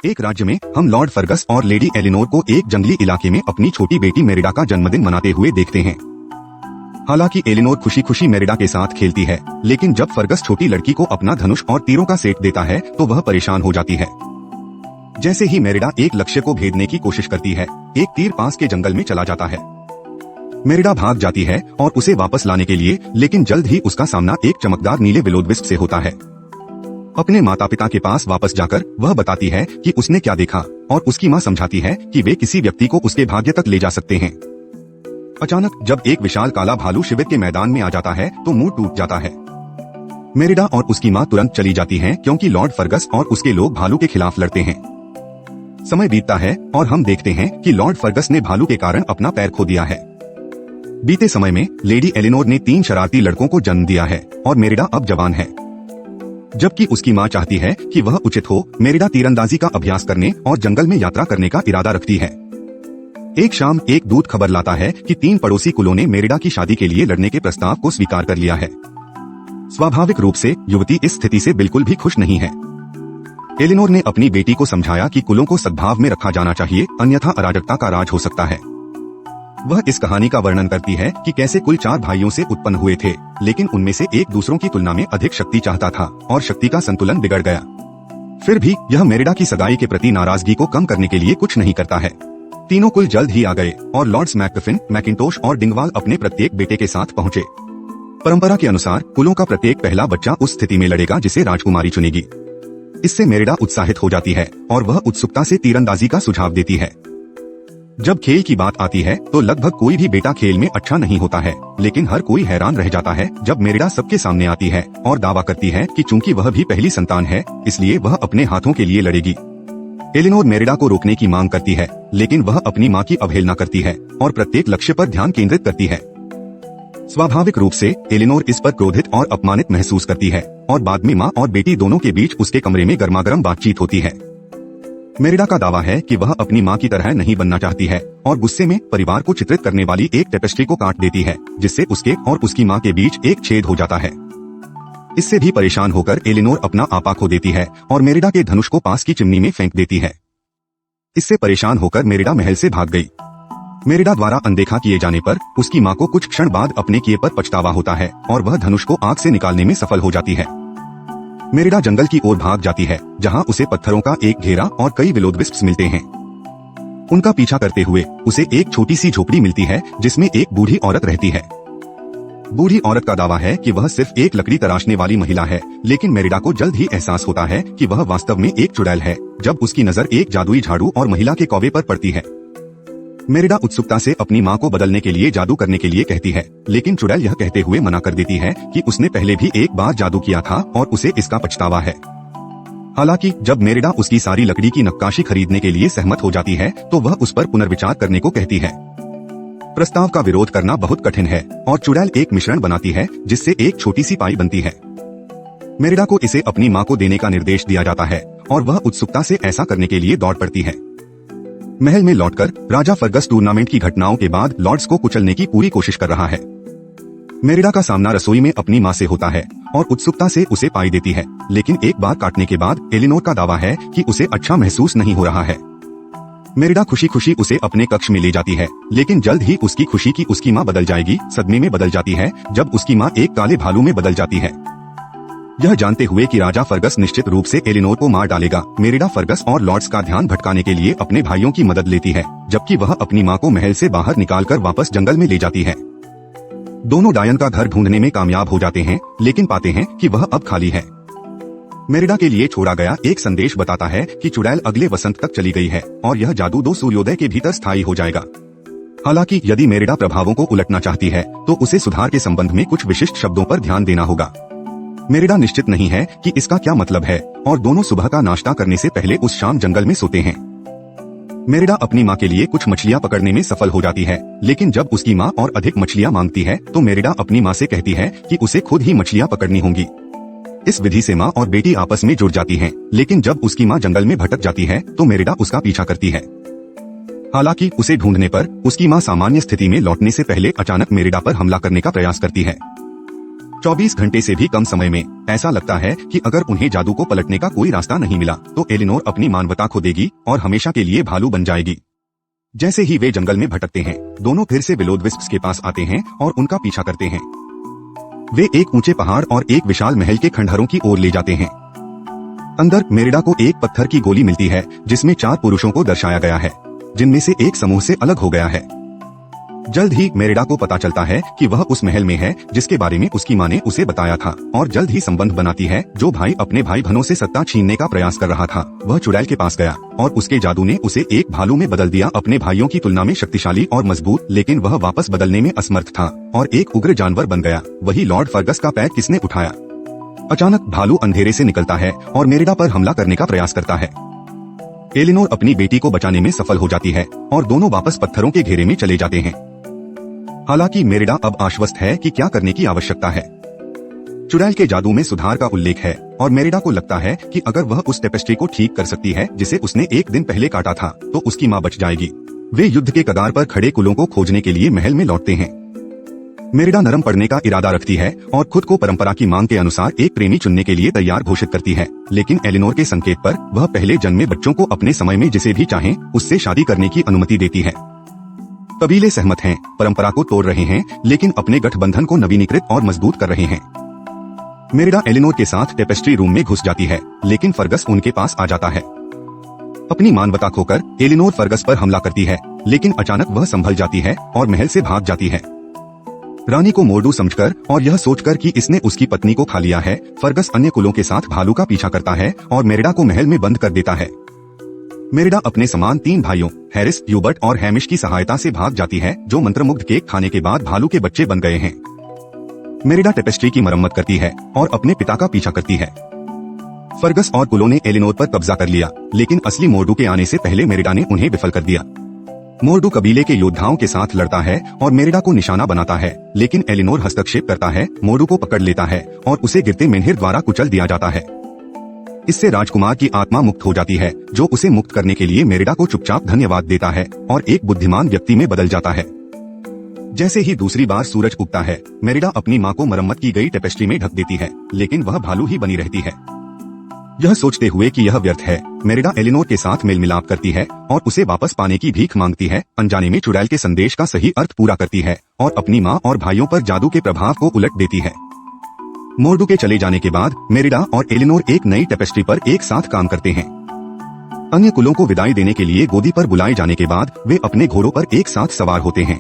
एक राज्य में हम लॉर्ड फर्गस और लेडी एलिनोर को एक जंगली इलाके में अपनी छोटी बेटी मेरिडा का जन्मदिन मनाते हुए देखते हैं। हालांकि एलिनोर खुशी खुशी मेरिडा के साथ खेलती है, लेकिन जब फर्गस छोटी लड़की को अपना धनुष और तीरों का सेट देता है तो वह परेशान हो जाती है। जैसे ही मेरिडा एक लक्ष्य को भेदने की कोशिश करती है, एक तीर पास के जंगल में चला जाता है। मेरिडा भाग जाती है और उसे वापस लाने के लिए, लेकिन जल्द ही उसका सामना एक चमकदार नीले विलोडविस्प से होता है। अपने माता पिता के पास वापस जाकर वह बताती है कि उसने क्या देखा, और उसकी माँ समझाती है कि वे किसी व्यक्ति को उसके भाग्य तक ले जा सकते हैं। अचानक जब एक विशाल काला भालू शिविर के मैदान में आ जाता है तो मुंह टूट जाता है। मेरिडा और उसकी माँ तुरंत चली जाती हैं क्योंकि लॉर्ड फर्गस और उसके लोग भालू के खिलाफ लड़ते हैं। समय बीतता है और हम देखते हैं कि लॉर्ड फर्गस ने भालू के कारण अपना पैर खो दिया है। बीते समय में लेडी एलिनोर ने 3 शरारती लड़कों को जन्म दिया है और मेरिडा अब जवान है। जबकि उसकी माँ चाहती है कि वह उचित हो, मेरिडा तीरंदाजी का अभ्यास करने और जंगल में यात्रा करने का इरादा रखती है। एक शाम एक दूत खबर लाता है कि 3 पड़ोसी कुलों ने मेरिडा की शादी के लिए लड़ने के प्रस्ताव को स्वीकार कर लिया है। स्वाभाविक रूप से युवती इस स्थिति से बिल्कुल भी खुश नहीं है। एलिनोर ने अपनी बेटी को समझाया कि कुलों को सद्भाव में रखा जाना चाहिए, अन्यथा अराजकता का राज हो सकता है। वह इस कहानी का वर्णन करती है कि कैसे कुल 4 भाइयों से उत्पन्न हुए थे, लेकिन उनमें से एक दूसरों की तुलना में अधिक शक्ति चाहता था और शक्ति का संतुलन बिगड़ गया। फिर भी यह मेरिडा की सगाई के प्रति नाराजगी को कम करने के लिए कुछ नहीं करता है। तीनों कुल जल्द ही आ गए और लॉर्ड्स मैकफिन, मैकिंटोश और डिंगवाल अपने प्रत्येक बेटे के साथ पहुँचे। परंपरा के अनुसार कुलों का प्रत्येक पहला बच्चा उस स्थिति में लड़ेगा जिसे राजकुमारी चुनेगी। इससे मेरिडा उत्साहित हो जाती है और वह उत्सुकता से तीरंदाजी का सुझाव देती है। जब खेल की बात आती है तो लगभग कोई भी बेटा खेल में अच्छा नहीं होता है, लेकिन हर कोई हैरान रह जाता है जब मेरिडा सबके सामने आती है और दावा करती है कि चूंकि वह भी पहली संतान है, इसलिए वह अपने हाथों के लिए लड़ेगी। एलिनोर मेरिडा को रोकने की मांग करती है, लेकिन वह अपनी माँ की अवहेलना करती है और प्रत्येक लक्ष्य पर ध्यान केंद्रित करती है। स्वाभाविक रूप से एलिनोर इस पर क्रोधित और अपमानित महसूस करती है और बाद में माँ और बेटी दोनों के बीच उसके कमरे में गर्मागर्म बातचीत होती है। मेरिडा का दावा है कि वह अपनी माँ की तरह नहीं बनना चाहती है और गुस्से में परिवार को चित्रित करने वाली एक टेपेस्ट्री को काट देती है, जिससे उसके और उसकी माँ के बीच एक छेद हो जाता है। इससे भी परेशान होकर एलिनोर अपना आपा खो देती है और मेरिडा के धनुष को पास की चिमनी में फेंक देती है। इससे परेशान होकर मेरिडा महल से भाग गई। मेरिडा द्वारा अनदेखा किए जाने पर उसकी माँ को कुछ क्षण बाद अपने किए पर पछतावा होता है और वह धनुष को आग से निकालने में सफल हो जाती है। मेरिडा जंगल की ओर भाग जाती है, जहाँ उसे पत्थरों का एक घेरा और कई विलोडविस्प्स मिलते हैं। उनका पीछा करते हुए उसे एक छोटी सी झोपड़ी मिलती है जिसमें एक बूढ़ी औरत रहती है। बूढ़ी औरत का दावा है कि वह सिर्फ एक लकड़ी तराशने वाली महिला है, लेकिन मेरिडा को जल्द ही एहसास होता है कि वह वास्तव में एक चुड़ैल है, जब उसकी नजर एक जादुई झाड़ू और महिला के कौवे पर पड़ती है। मेरिडा उत्सुकता से अपनी माँ को बदलने के लिए जादू करने के लिए कहती है, लेकिन चुड़ैल यह कहते हुए मना कर देती है कि उसने पहले भी एक बार जादू किया था और उसे इसका पछतावा है। हालांकि जब मेरिडा उसकी सारी लकड़ी की नक्काशी खरीदने के लिए सहमत हो जाती है तो वह उस पर पुनर्विचार करने को कहती है। प्रस्ताव का विरोध करना बहुत कठिन है और चुड़ैल एक मिश्रण बनाती है जिससे एक छोटी सी पाई बनती है। मेरिडा को इसे अपनी माँ को देने का निर्देश दिया जाता है और वह उत्सुकता से ऐसा करने के लिए दौड़ पड़ती है। महल में लौटकर राजा फर्गस टूर्नामेंट की घटनाओं के बाद लॉर्ड्स को कुचलने की पूरी कोशिश कर रहा है। मेरिडा का सामना रसोई में अपनी माँ से होता है और उत्सुकता से उसे पाई देती है, लेकिन एक बार काटने के बाद एलिनोर का दावा है कि उसे अच्छा महसूस नहीं हो रहा है। मेरिडा खुशी खुशी उसे अपने कक्ष में ले जाती है, लेकिन जल्द ही उसकी खुशी की उसकी माँ बदल जाएगी सदमे में बदल जाती है जब उसकी माँ एक काले भालू में बदल जाती है। यह जानते हुए कि राजा फर्गस निश्चित रूप से एलिनोर को मार डालेगा, मेरिडा फर्गस और लॉर्ड्स का ध्यान भटकाने के लिए अपने भाइयों की मदद लेती है, जबकि वह अपनी माँ को महल से बाहर निकालकर वापस जंगल में ले जाती है। दोनों डायन का घर ढूंढने में कामयाब हो जाते हैं, लेकिन पाते हैं कि वह अब खाली है। मेरिडा के लिए छोड़ा गया एक संदेश बताता है कि चुड़ैल अगले वसंत तक चली गई है और यह जादू 2 सूर्योदय के भीतर स्थायी हो जाएगा। हालांकि यदि मेरिडा प्रभावों को उलटना चाहती है तो उसे सुधार के संबंध में कुछ विशिष्ट शब्दों पर ध्यान देना होगा। मेरिडा निश्चित नहीं है कि इसका क्या मतलब है और दोनों सुबह का नाश्ता करने से पहले उस शाम जंगल में सोते हैं। मेरिडा अपनी माँ के लिए कुछ मछलियाँ पकड़ने में सफल हो जाती है, लेकिन जब उसकी माँ और अधिक मछलियाँ मांगती है तो मेरिडा अपनी माँ से कहती है कि उसे खुद ही मछलियाँ पकड़नी होंगी। इस विधि से माँ और बेटी आपस में जुड़ जाती हैं, लेकिन जब उसकी माँ जंगल में भटक जाती है तो मेरिडा उसका पीछा करती है। हालांकि उसे ढूंढने पर उसकी माँ सामान्य स्थिति में लौटने से पहले अचानक मेरिडा पर हमला करने का प्रयास करती है। 24 घंटे से भी कम समय में ऐसा लगता है कि अगर उन्हें जादू को पलटने का कोई रास्ता नहीं मिला तो एलिनोर अपनी मानवता खो देगी और हमेशा के लिए भालू बन जाएगी। जैसे ही वे जंगल में भटकते हैं, दोनों फिर से विल ओ द विस्प्स के पास आते हैं और उनका पीछा करते हैं। वे एक ऊंचे पहाड़ और एक विशाल महल के खंडहरों की ओर ले जाते हैं। अंदर मेरिडा को एक पत्थर की गोली मिलती है जिसमें 4 पुरुषों को दर्शाया गया है, जिनमें से एक समूह से अलग हो गया है। जल्द ही मेरिडा को पता चलता है कि वह उस महल में है जिसके बारे में उसकी माँ ने उसे बताया था, और जल्द ही संबंध बनाती है। जो भाई अपने भाई बहनों से सत्ता छीनने का प्रयास कर रहा था, वह चुड़ैल के पास गया और उसके जादू ने उसे एक भालू में बदल दिया। अपने भाइयों की तुलना में शक्तिशाली और मजबूत, लेकिन वह वापस बदलने में असमर्थ था और एक उग्र जानवर बन गया। वही लॉर्ड फर्गस का पैर किसने उठाया? अचानक भालू अंधेरे से निकलता है और मेरिडा पर हमला करने का प्रयास करता है। एलिनोर अपनी बेटी को बचाने में सफल हो जाती है और दोनों वापस पत्थरों के घेरे में चले जाते हैं। हालांकि मेरिडा अब आश्वस्त है कि क्या करने की आवश्यकता है। चुड़ैल के जादू में सुधार का उल्लेख है और मेरिडा को लगता है कि अगर वह उस टेपेस्ट्री को ठीक कर सकती है जिसे उसने एक दिन पहले काटा था, तो उसकी माँ बच जाएगी। वे युद्ध के कगार पर खड़े कुलों को खोजने के लिए महल में लौटते हैं। मेरिडा नरम पड़ने का इरादा रखती है और खुद को परंपरा की मांग के अनुसार एक प्रेमी चुनने के लिए तैयार घोषित करती है, लेकिन एलिनोर के संकेत पर वह पहले जन्मे बच्चों को अपने समय में जिसे भी चाहें उससे शादी करने की अनुमति देती है। कबीले सहमत हैं, परंपरा को तोड़ रहे हैं, लेकिन अपने गठबंधन को नवीनीकृत और मजबूत कर रहे हैं। मेरिडा एलिनोर के साथ टेपेस्ट्री रूम में घुस जाती है, लेकिन फर्गस उनके पास आ जाता है। अपनी मानवता खोकर एलिनोर फर्गस पर हमला करती है, लेकिन अचानक वह संभल जाती है और महल से भाग जाती है। रानी को मोर्डू समझकर और यह सोचकर कि इसने उसकी पत्नी को खा लिया है, फर्गस अन्य कुलों के साथ भालू का पीछा करता है और मेरिडा को महल में बंद कर देता है। मेरिडा अपने समान 3 भाइयों हैरिस, ह्यूबर्ट और हैमिश की सहायता से भाग जाती है, जो मंत्रमुग्ध केक खाने के बाद भालू के बच्चे बन गए हैं। मेरिडा टेपेस्ट्री की मरम्मत करती है और अपने पिता का पीछा करती है। फर्गस और कुलों ने एलिनोर पर कब्जा कर लिया, लेकिन असली मोर्डू के आने से पहले मेरिडा ने उन्हें विफल कर दिया। मोर्डू कबीले के योद्धाओं के साथ लड़ता है और मेरिडा को निशाना बनाता है, लेकिन एलिनोर हस्तक्षेप करता है, मोर्डू को पकड़ लेता है और उसे गिरते मेंढर द्वारा कुचल दिया जाता है। इससे राजकुमार की आत्मा मुक्त हो जाती है, जो उसे मुक्त करने के लिए मेरिडा को चुपचाप धन्यवाद देता है और एक बुद्धिमान व्यक्ति में बदल जाता है। जैसे ही दूसरी बार सूरज उगता है, मेरिडा अपनी माँ को मरम्मत की गई टेपेस्ट्री में ढक देती है, लेकिन वह भालू ही बनी रहती है। यह सोचते हुए कि यह व्यर्थ है, मेरिडा एलिनोर के साथ मेल मिलाप करती है और उसे वापस पाने की भीख मांगती है। अनजाने में चुड़ैल के संदेश का सही अर्थ पूरा करती है और अपनी माँ और भाइयों पर जादू के प्रभाव को उलट देती है। मोर्डू के चले जाने के बाद मेरिडा और एलिनोर एक नई टेपेस्ट्री पर एक साथ काम करते हैं। अन्य कुलों को विदाई देने के लिए गोदी पर बुलाए जाने के बाद वे अपने घोड़ों पर एक साथ सवार होते हैं।